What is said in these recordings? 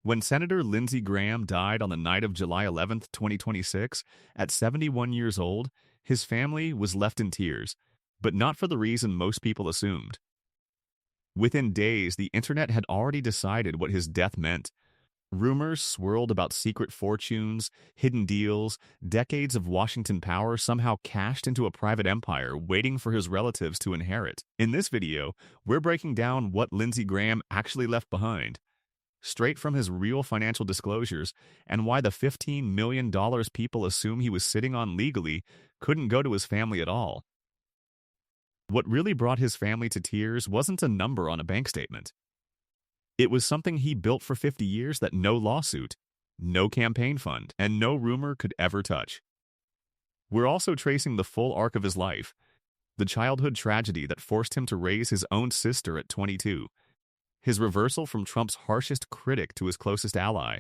When Senator Lindsey Graham died on the night of July 11th, 2026, at 71 years old, his family was left in tears, but not for the reason most people assumed. Within days, the internet had already decided what his death meant. Rumors swirled about secret fortunes, hidden deals, decades of Washington power somehow cashed into a private empire waiting for his relatives to inherit. In this video, we're breaking down what Lindsey Graham actually left behind, straight from his real financial disclosures, and why the $15 million people assume he was sitting on legally couldn't go to his family at all. What really brought his family to tears wasn't a number on a bank statement. It was something he built for 50 years that no lawsuit, no campaign fund, and no rumor could ever touch. We're also tracing the full arc of his life, the childhood tragedy that forced him to raise his own sister at 22, his reversal from Trump's harshest critic to his closest ally,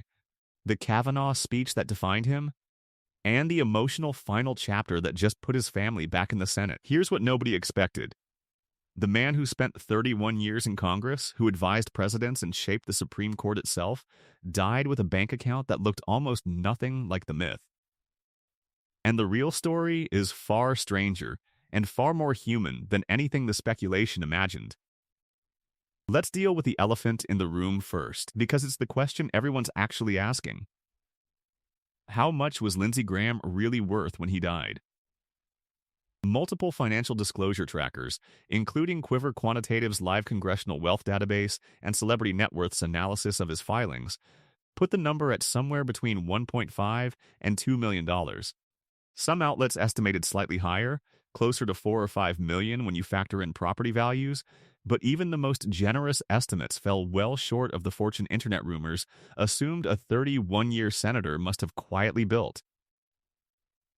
the Kavanaugh speech that defined him, and the emotional final chapter that just put his family back in the Senate. Here's what nobody expected. The man who spent 31 years in Congress, who advised presidents and shaped the Supreme Court itself, died with a bank account that looked almost nothing like the myth. And the real story is far stranger and far more human than anything the speculation imagined. Let's deal with the elephant in the room first, because it's the question everyone's actually asking. How much was Lindsey Graham really worth when he died? Multiple financial disclosure trackers, including Quiver Quantitative's live congressional wealth database and Celebrity Net Worth's analysis of his filings, put the number at somewhere between $1.5 and $2 million. Some outlets estimated slightly higher, closer to $4 or $5 million when you factor in property values, but even the most generous estimates fell well short of the fortune internet rumors assumed a 31-year senator must have quietly built.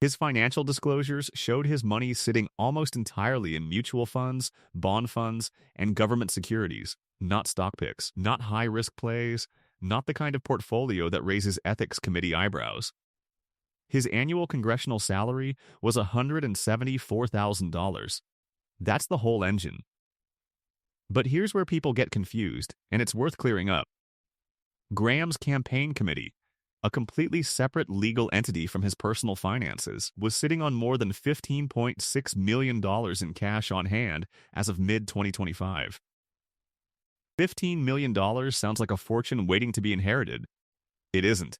His financial disclosures showed his money sitting almost entirely in mutual funds, bond funds, and government securities, not stock picks, not high-risk plays, not the kind of portfolio that raises ethics committee eyebrows. His annual congressional salary was $174,000. That's the whole engine. But here's where people get confused, and it's worth clearing up. Graham's campaign committee, a completely separate legal entity from his personal finances, was sitting on more than $15.6 million in cash on hand as of mid-2025. $15 million sounds like a fortune waiting to be inherited. It isn't.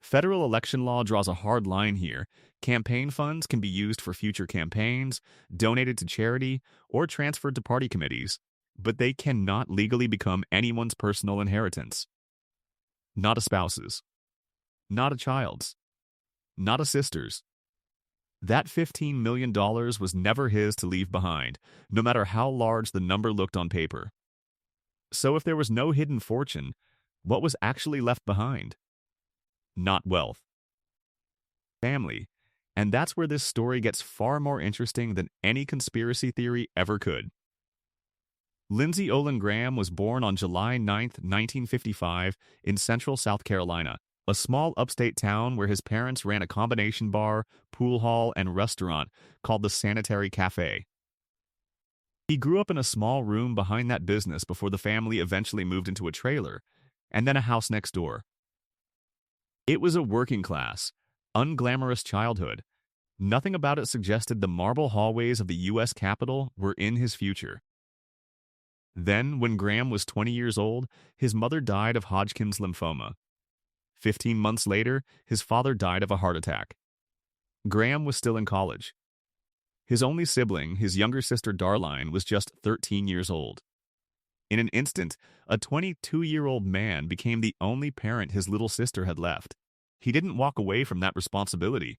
Federal election law draws a hard line here. Campaign funds can be used for future campaigns, donated to charity, or transferred to party committees, but they cannot legally become anyone's personal inheritance. Not a spouse's. Not a child's. Not a sister's. That $15 million was never his to leave behind, no matter how large the number looked on paper. So if there was no hidden fortune, what was actually left behind? Not wealth. Family. And that's where this story gets far more interesting than any conspiracy theory ever could. Lindsey Olin Graham was born on July 9, 1955, in central South Carolina, a small upstate town where his parents ran a combination bar, pool hall, and restaurant called the Sanitary Cafe. He grew up in a small room behind that business before the family eventually moved into a trailer, and then a house next door. It was a working-class, unglamorous childhood. Nothing about it suggested the marble hallways of the U.S. Capitol were in his future. Then, when Graham was 20 years old, his mother died of Hodgkin's lymphoma. 15 months later, his father died of a heart attack. Graham was still in college. His only sibling, his younger sister Darline, was just 13 years old. In an instant, a 22-year-old man became the only parent his little sister had left. He didn't walk away from that responsibility,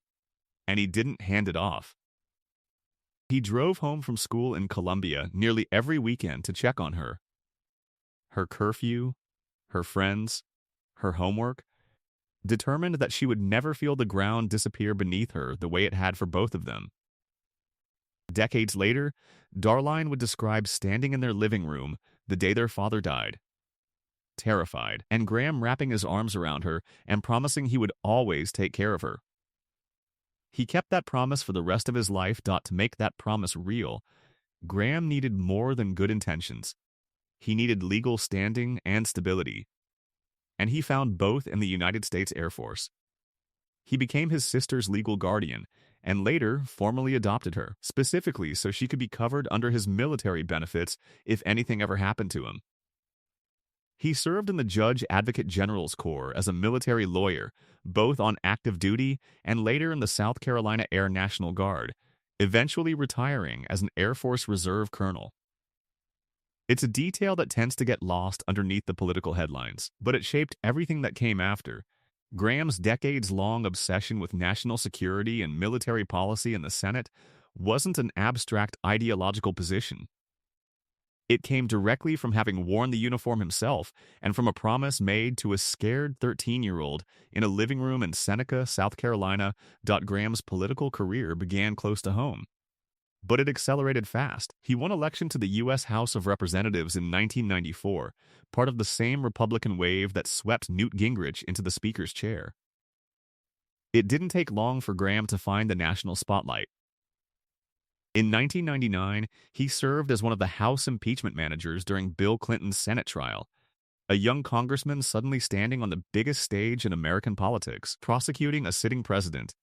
and he didn't hand it off. He drove home from school in Columbia nearly every weekend to check on her. Her curfew, her friends, her homework, determined that she would never feel the ground disappear beneath her the way it had for both of them. Decades later, Darline would describe standing in their living room the day their father died, terrified, and Graham wrapping his arms around her and promising he would always take care of her. He kept that promise for the rest of his life. To make that promise real, Graham needed more than good intentions. He needed legal standing and stability. and he found both in the United States Air Force. He became his sister's legal guardian, and later formally adopted her, specifically so she could be covered under his military benefits if anything ever happened to him. He served in the Judge Advocate General's Corps as a military lawyer, both on active duty and later in the South Carolina Air National Guard, eventually retiring as an Air Force Reserve colonel. It's a detail that tends to get lost underneath the political headlines, but it shaped everything that came after. Graham's decades-long obsession with national security and military policy in the Senate wasn't an abstract ideological position. It came directly from having worn the uniform himself and from a promise made to a scared 13-year-old in a living room in Seneca, South Carolina. Graham's political career began close to home. But it accelerated fast. He won election to the U.S. House of Representatives in 1994, part of the same Republican wave that swept Newt Gingrich into the Speaker's chair. It didn't take long for Graham to find the national spotlight. In 1999, he served as one of the House impeachment managers during Bill Clinton's Senate trial, a young congressman suddenly standing on the biggest stage in American politics, prosecuting a sitting president.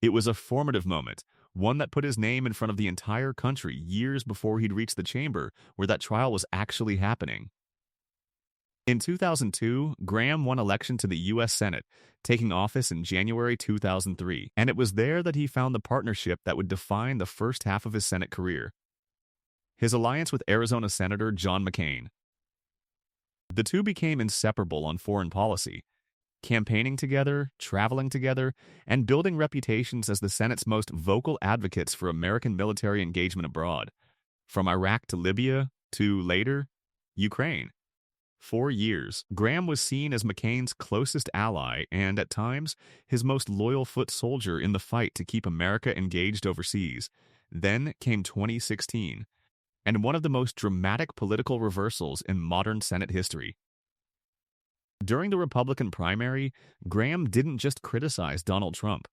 It was a formative moment, one that put his name in front of the entire country years before he'd reached the chamber where that trial was actually happening. In 2002, Graham won election to the U.S. Senate, taking office in January 2003, and it was there that he found the partnership that would define the first half of his Senate career: his alliance with Arizona Senator John McCain. The two became inseparable on foreign policy, campaigning together, traveling together, and building reputations as the Senate's most vocal advocates for American military engagement abroad, from Iraq to Libya to, later, Ukraine. 4 years, Graham was seen as McCain's closest ally and, at times, his most loyal foot soldier in the fight to keep America engaged overseas. Then came 2016, and one of the most dramatic political reversals in modern Senate history. During the Republican primary, Graham didn't just criticize Donald Trump.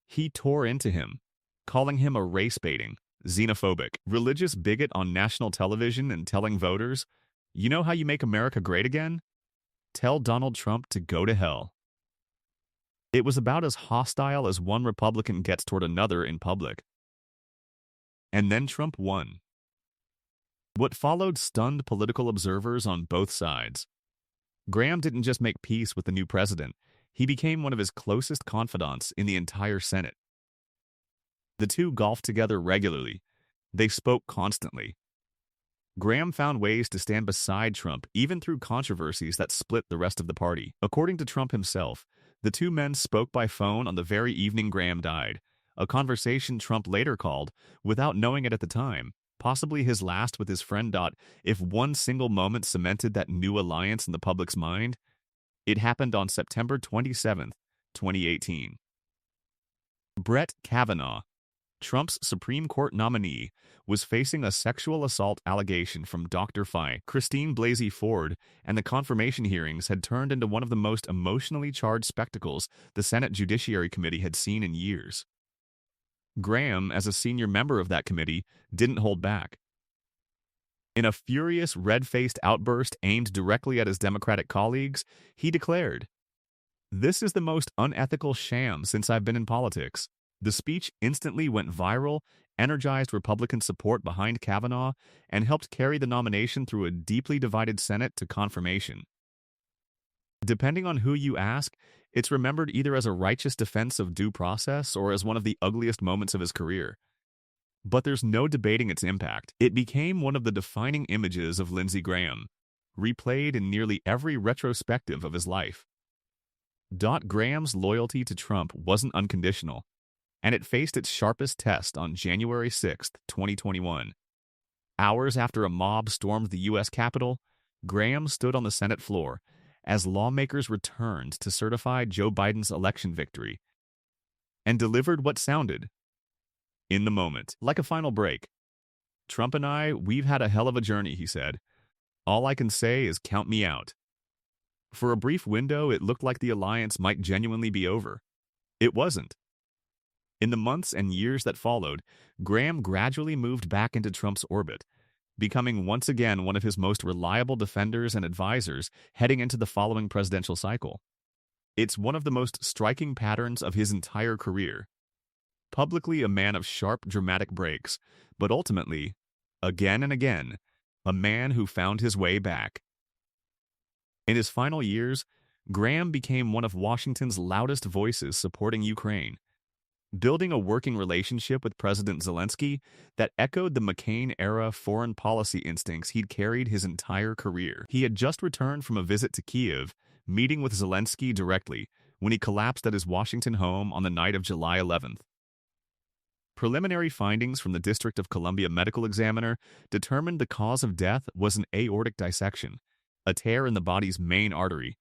He tore into him, calling him a race-baiting, xenophobic, religious bigot on national television and telling voters, "You know how you make America great again? Tell Donald Trump to go to hell." It was about as hostile as one Republican gets toward another in public. And then Trump won. What followed stunned political observers on both sides. Graham didn't just make peace with the new president, he became one of his closest confidants in the entire Senate. The two golfed together regularly. They spoke constantly. Graham found ways to stand beside Trump even through controversies that split the rest of the party. According to Trump himself, the two men spoke by phone on the very evening Graham died, a conversation Trump later called, without knowing it at the time, possibly his last with his friend. If one single moment cemented that new alliance in the public's mind, it happened on September 27, 2018. Brett Kavanaugh, Trump's Supreme Court nominee, was facing a sexual assault allegation from Dr. Fine, Christine Blasey Ford, and the confirmation hearings had turned into one of the most emotionally charged spectacles the Senate Judiciary Committee had seen in years. Graham, as a senior member of that committee, didn't hold back. In a furious, red-faced outburst aimed directly at his Democratic colleagues, he declared, "This is the most unethical sham since I've been in politics." The speech instantly went viral, energized Republican support behind Kavanaugh, and helped carry the nomination through a deeply divided Senate to confirmation. Depending on who you ask, it's remembered either as a righteous defense of due process or as one of the ugliest moments of his career. But there's no debating its impact. It became one of the defining images of Lindsey Graham, replayed in nearly every retrospective of his life. Graham's loyalty to Trump wasn't unconditional, and it faced its sharpest test on January 6, 2021. Hours after a mob stormed the U.S. Capitol, Graham stood on the Senate floor as lawmakers returned to certify Joe Biden's election victory, and delivered what sounded, in the moment, like a final break. "Trump and I, we've had a hell of a journey," he said. "All I can say is count me out." For a brief window, it looked like the alliance might genuinely be over. It wasn't. In the months and years that followed, Graham gradually moved back into Trump's orbit, becoming once again one of his most reliable defenders and advisors heading into the following presidential cycle. It's one of the most striking patterns of his entire career. Publicly a man of sharp, dramatic breaks, but ultimately, again and again, a man who found his way back. In his final years, Graham became one of Washington's loudest voices supporting Ukraine, building a working relationship with President Zelensky that echoed the McCain-era foreign policy instincts he'd carried his entire career. He had just returned from a visit to Kyiv, meeting with Zelensky directly, when he collapsed at his Washington home on the night of July 11th. Preliminary findings from the District of Columbia medical examiner determined the cause of death was an aortic dissection, a tear in the body's main artery,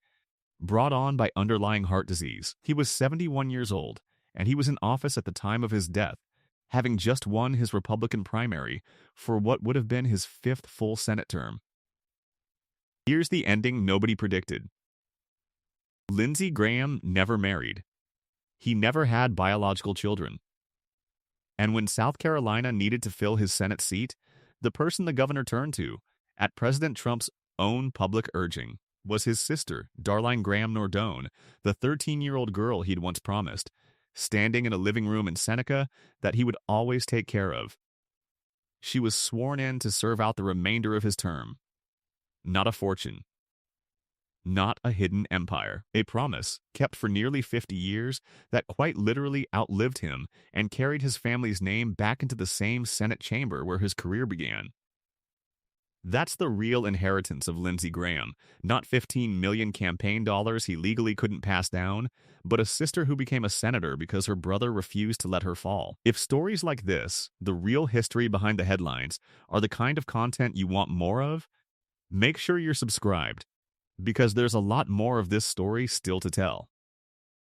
brought on by underlying heart disease. He was 71 years old, and he was in office at the time of his death, having just won his Republican primary for what would have been his 5th full Senate term. Here's the ending nobody predicted. Lindsey Graham never married. He never had biological children. And when South Carolina needed to fill his Senate seat, the person the governor turned to, at President Trump's own public urging, was his sister, Darline Graham Nordone, the 13-year-old girl he'd once promised, standing in a living room in Seneca that he would always take care of. She was sworn in to serve out the remainder of his term. Not a fortune. Not a hidden empire. A promise, kept for nearly 50 years, that quite literally outlived him and carried his family's name back into the same Senate chamber where his career began. That's the real inheritance of Lindsey Graham, not 15 million campaign dollars he legally couldn't pass down, but a sister who became a senator because her brother refused to let her fall. If stories like this, the real history behind the headlines, are the kind of content you want more of, make sure you're subscribed, because there's a lot more of this story still to tell.